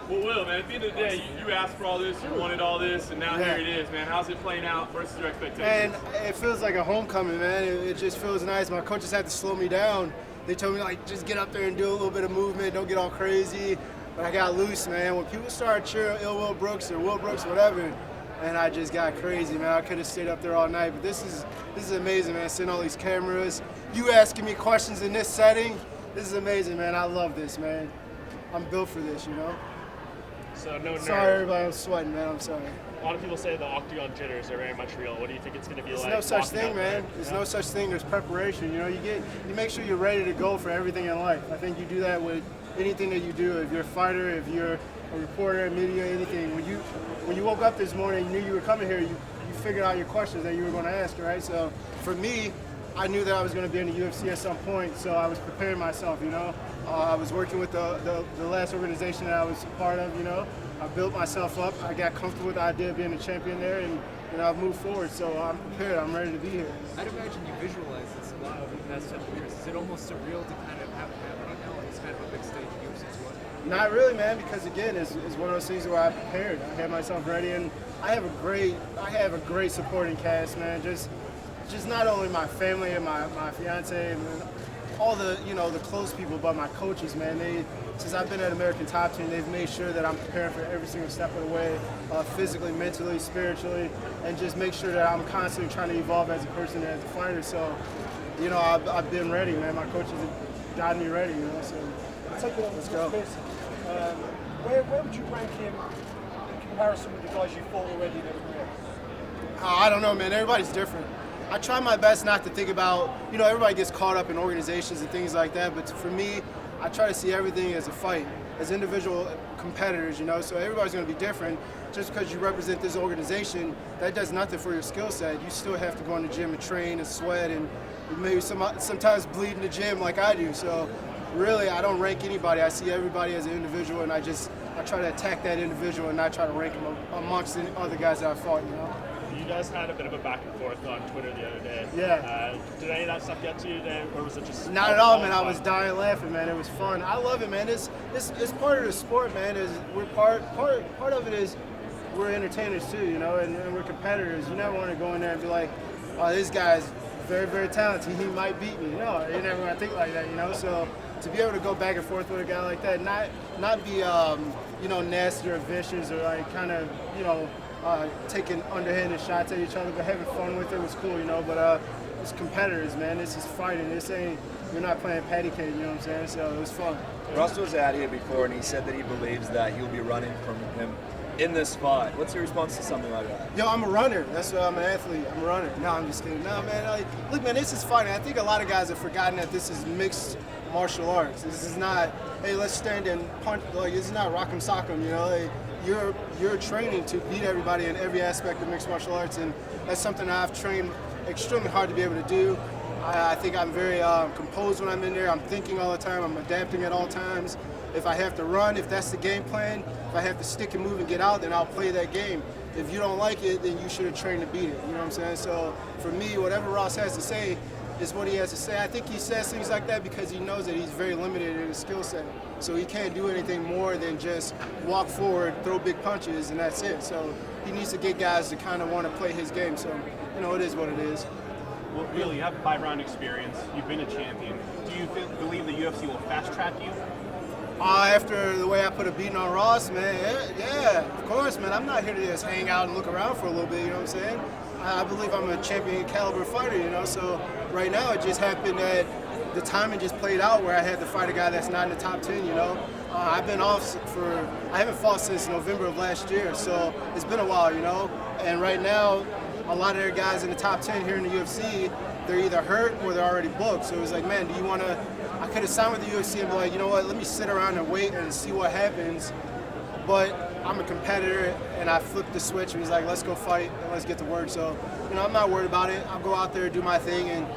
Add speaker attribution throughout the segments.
Speaker 1: Well, Will, man, at the end of the day, you asked for all this, you wanted all this, and now here it is, man. How's it playing out versus your expectations?
Speaker 2: Man, it feels like a homecoming, man. It just feels nice. My coaches had to slow me down. They told me, like, just get up there and do a little bit of movement, don't get all crazy. But I got loose, man. When people started cheering Will Brooks or Will Brooks, whatever, and I just got crazy, man. I could have stayed up there all night. But this is amazing, man, seeing all these cameras. You asking me questions in this setting, this is amazing, man. I love this, man. I'm built for this, you know?
Speaker 3: So no nerves.
Speaker 2: Sorry, everybody, I'm sweating, man. I'm sorry.
Speaker 3: A lot of people say the Octagon Jitters are very much real. What do you think it's going to be like?
Speaker 2: There's no such thing, man. There's no such thing. There's preparation. You know, you make sure you're ready to go for everything in life. I think you do that with anything that you do. If you're a fighter, if you're a reporter, media, anything. When you woke up this morning, you knew you were coming here. You figured out your questions that you were going to ask, right? So for me, I knew that I was going to be in the UFC at some point, so I was preparing myself. You know, I was working with the last organization that I was a part of. You know. I built myself up. I got comfortable with the idea of being a champion there, and I've moved forward. So I'm prepared. I'm ready to be here.
Speaker 4: I'd imagine you visualize this a lot over the past 7 years. Is it almost surreal to kind of have it happen right now on this kind of a big stage in UFC as well?
Speaker 2: Not really, man, because again, it's one of those things where I prepared. I had myself ready, and I have a great supporting cast, man. Just not only my family and my fiance and all the the close people, but my coaches, man. Since I've been at American Top Team, they've made sure that I'm preparing for every single step of the way, physically, mentally, spiritually, and just make sure that I'm constantly trying to evolve as a person and as a fighter. So, I've been ready, man. My coaches have gotten me ready, So let's go.
Speaker 5: Where would you rank him in comparison with the guys you fought already in their career?
Speaker 2: I don't know, man. Everybody's different. I try my best not to think about, everybody gets caught up in organizations and things like that, but for me, I try to see everything as a fight, as individual competitors, so everybody's going to be different. Just because you represent this organization, that does nothing for your skill set. You still have to go in the gym and train and sweat and maybe sometimes bleed in the gym like I do. So really, I don't rank anybody. I see everybody as an individual, and I try to attack that individual and not try to rank them amongst the other guys that I fought,
Speaker 3: You guys had a bit of a back and forth on Twitter the other day.
Speaker 2: Yeah.
Speaker 3: Did any of that stuff get to you today, or was it just...
Speaker 2: Not at all, man. I was dying laughing, man. It was fun. I love it, man. It's part of the sport, man. We're part of it is we're entertainers too, and we're competitors. You never want to go in there and be like, oh, this guy's very, very talented. He might beat me. No, you never want to think like that, So to be able to go back and forth with a guy like that, not be nasty or vicious or like kind of taking underhanded shots at each other, but having fun with it was cool, But it's competitors, man. This is fighting. You're not playing patty cake, you know what I'm saying? So it was fun.
Speaker 6: Russ was at here before, and he said that he believes that you'll be running from him in this fight. What's your response to something like that?
Speaker 2: Yo, I'm a runner. That's why I'm an athlete. I'm a runner. No, I'm just kidding. No, man. Look, man, this is fighting. I think a lot of guys have forgotten that this is mixed martial arts. This is not, hey, let's stand and punch. This is not rock'em sock'em, You're training to beat everybody in every aspect of mixed martial arts, and that's something I've trained extremely hard to be able to do. I think I'm very composed when I'm in there. I'm thinking all the time. I'm adapting at all times. If I have to run, if that's the game plan, if I have to stick and move and get out, then I'll play that game. If you don't like it, then you should have trained to beat it. You know what I'm saying? So for me, whatever Ross has to say is what he has to say. I think he says things like that because he knows that he's very limited in his skill set. So he can't do anything more than just walk forward, throw big punches, and that's it. So he needs to get guys to kind of want to play his game. So, it is what it is.
Speaker 1: Well, really, you have 5-round experience. You've been a champion. Do you believe the UFC will fast-track you?
Speaker 2: After the way I put a beating on Ross, man, yeah, of course, man. I'm not here to just hang out and look around for a little bit, you know what I'm saying? I believe I'm a champion caliber fighter, So right now it just happened that the timing just played out where I had to fight a guy that's not in the top 10, I've been off I haven't fought since November of last year, so it's been a while, And right now, a lot of their guys in the top 10 here in the UFC, they're either hurt or they're already booked. So it was like, man, do you want to, I could have signed with the UFC and be like, you know what, let me sit around and wait and see what happens. But I'm a competitor, and I flipped the switch and was like, let's go fight and let's get to work. So, I'm not worried about it. I'll go out there, do my thing, and,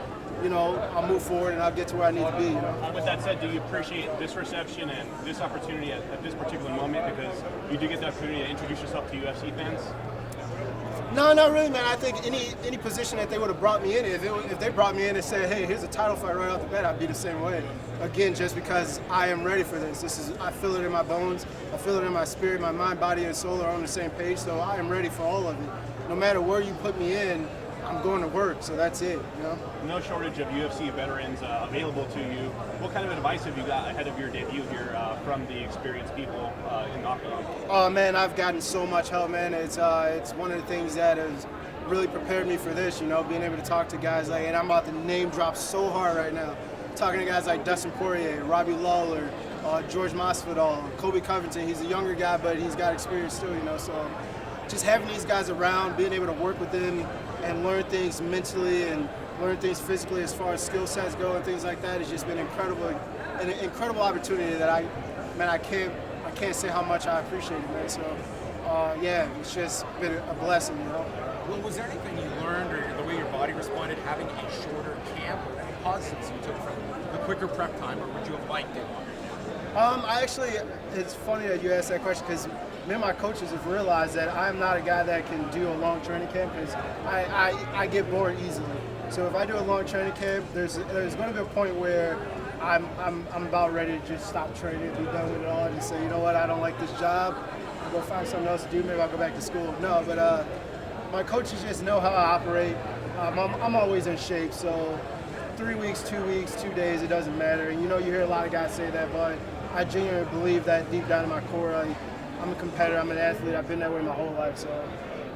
Speaker 2: I'll move forward and I'll get to where I need to be.
Speaker 1: With that said, do you appreciate this reception and this opportunity at this particular moment because you do get the opportunity to introduce yourself to UFC fans?
Speaker 2: No, not really, man. I think any position that they would have brought me in, if they brought me in and said, hey, here's a title fight right off the bat, I'd be the same way. Again, just because I am ready for this. I feel it in my bones. I feel it in my spirit. My mind, body, and soul are on the same page, so I am ready for all of it. No matter where you put me in, I'm going to work, so that's it, you know?
Speaker 7: No shortage of UFC veterans available to you. What kind of advice have you got ahead of your debut here from the experienced people in Octagon?
Speaker 2: Oh man, I've gotten so much help, man. It's one of the things that has really prepared me for this, you know, being able to talk to guys like, and I'm about to name drop so hard right now. Talking to guys like Dustin Poirier, Robbie Lawler, George Masvidal, Kobe Covington. He's a younger guy, but he's got experience still, you know, so just having these guys around, being able to work with them and learn things mentally and learn things physically as far as skill sets go and things like that has just been incredible, an incredible opportunity that I can't say how much I appreciate it, man. So yeah, it's just been a blessing, you know.
Speaker 8: Well, was there anything you learned or the way your body responded having a shorter camp, or any positives you took from the quicker prep time, or would you have liked it longer?
Speaker 2: It's funny that you asked that question because me and my coaches have realized that I'm not a guy that can do a long training camp because I get bored easily. So if I do a long training camp, there's going to be a point where I'm about ready to just stop training, be done with it all, and just say, you know what, I don't like this job. I'll go find something else to do. Maybe I'll go back to school. No, but my coaches just know how I operate. I'm always in shape, so 3 weeks, 2 weeks, 2 days, it doesn't matter. And you know, you hear a lot of guys say that, but I genuinely believe that deep down in my core. I'm a competitor, I'm an athlete, I've been that way my whole life, so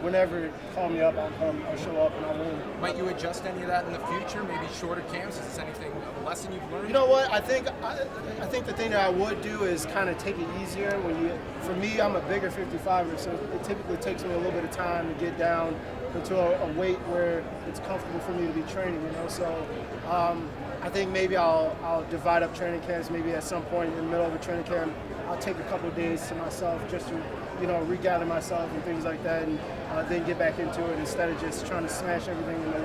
Speaker 2: whenever you call me up, I'll come, I'll show up, and I'll win.
Speaker 8: Might you adjust any of that in the future, maybe shorter camps? Is this anything of a lesson you've learned?
Speaker 2: You know what, I think the thing that I would do is kind of take it easier. For me, I'm a bigger 55er, so it typically takes me a little bit of time to get down into a weight where it's comfortable for me to be training, you know, so I think maybe I'll divide up training camps. Maybe at some point in the middle of a training camp, I'll take a couple of days to myself just to, you know, regather myself and things like that, and then get back into it instead of just trying to smash everything into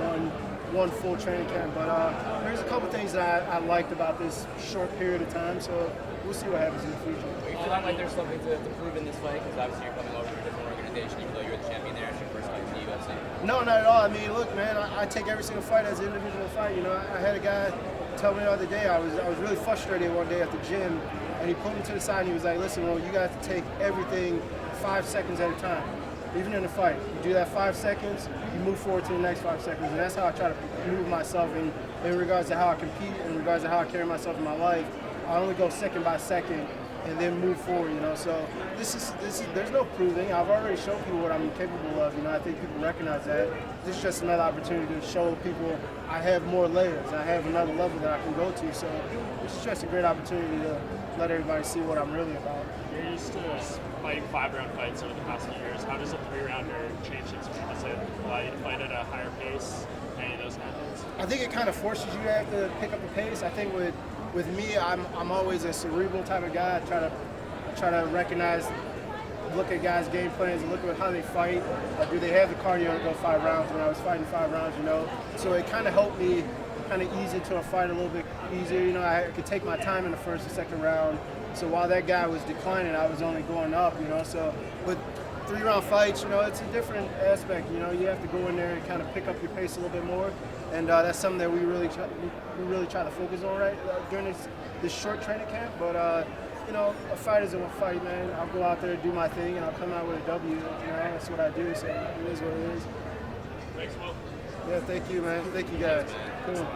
Speaker 2: one full training camp. But there's a couple things that I liked about this short period of time, so we'll see what happens in the future.
Speaker 9: Do you feel like there's something to prove in this fight? Because obviously you're coming over to a different organization, even though you're the champion there. It's your first fight in the UFC.
Speaker 2: No, not at all. I mean, look, man, I take every single fight as an individual fight. You know, I had a guy tell me the other day I was really frustrated one day at the gym, and he pulled me to the side and he was like, listen, well, you got to take everything 5 seconds at a time. Even in a fight, you do that 5 seconds, you move forward to the next 5 seconds, and that's how I try to move myself in regards to how I compete, in regards to how I carry myself in my life. I only go second by second and then move forward, you know. So this is there's no proving. I've already shown people what I'm capable of, you know. I think people recognize that. This is just another opportunity to show people I have more layers. I have another level that I can go to. So it's just a great opportunity to let everybody see what I'm really about.
Speaker 3: You're used to fighting 5-round fights over the past few years. How does a 3-rounder change things for you? Does it allow you to fight at a higher pace? Any of those kind of things?
Speaker 2: I think it kind of forces you to have to pick up the pace. I think with me, I'm always a cerebral type of guy. I try to recognize, look at guys' game plans and look at how they fight. Do they have the cardio to go 5 rounds? When I was fighting 5 rounds, you know, so it kind of helped me kind of ease into a fight a little bit easier. You know, I could take my time in the first and second round. So while that guy was declining, I was only going up. You know, so with 3-round fights, you know, it's a different aspect. You know, you have to go in there and kind of pick up your pace a little bit more, and that's something that we really try to focus on during this short training camp. But you know, a fight is a fight, man. I'll go out there, do my thing, and I'll come out with a W. You know, that's what I do. So it is what it is.
Speaker 3: Thanks, Will.
Speaker 2: Yeah, thank you, man. Thank you, guys. Cool.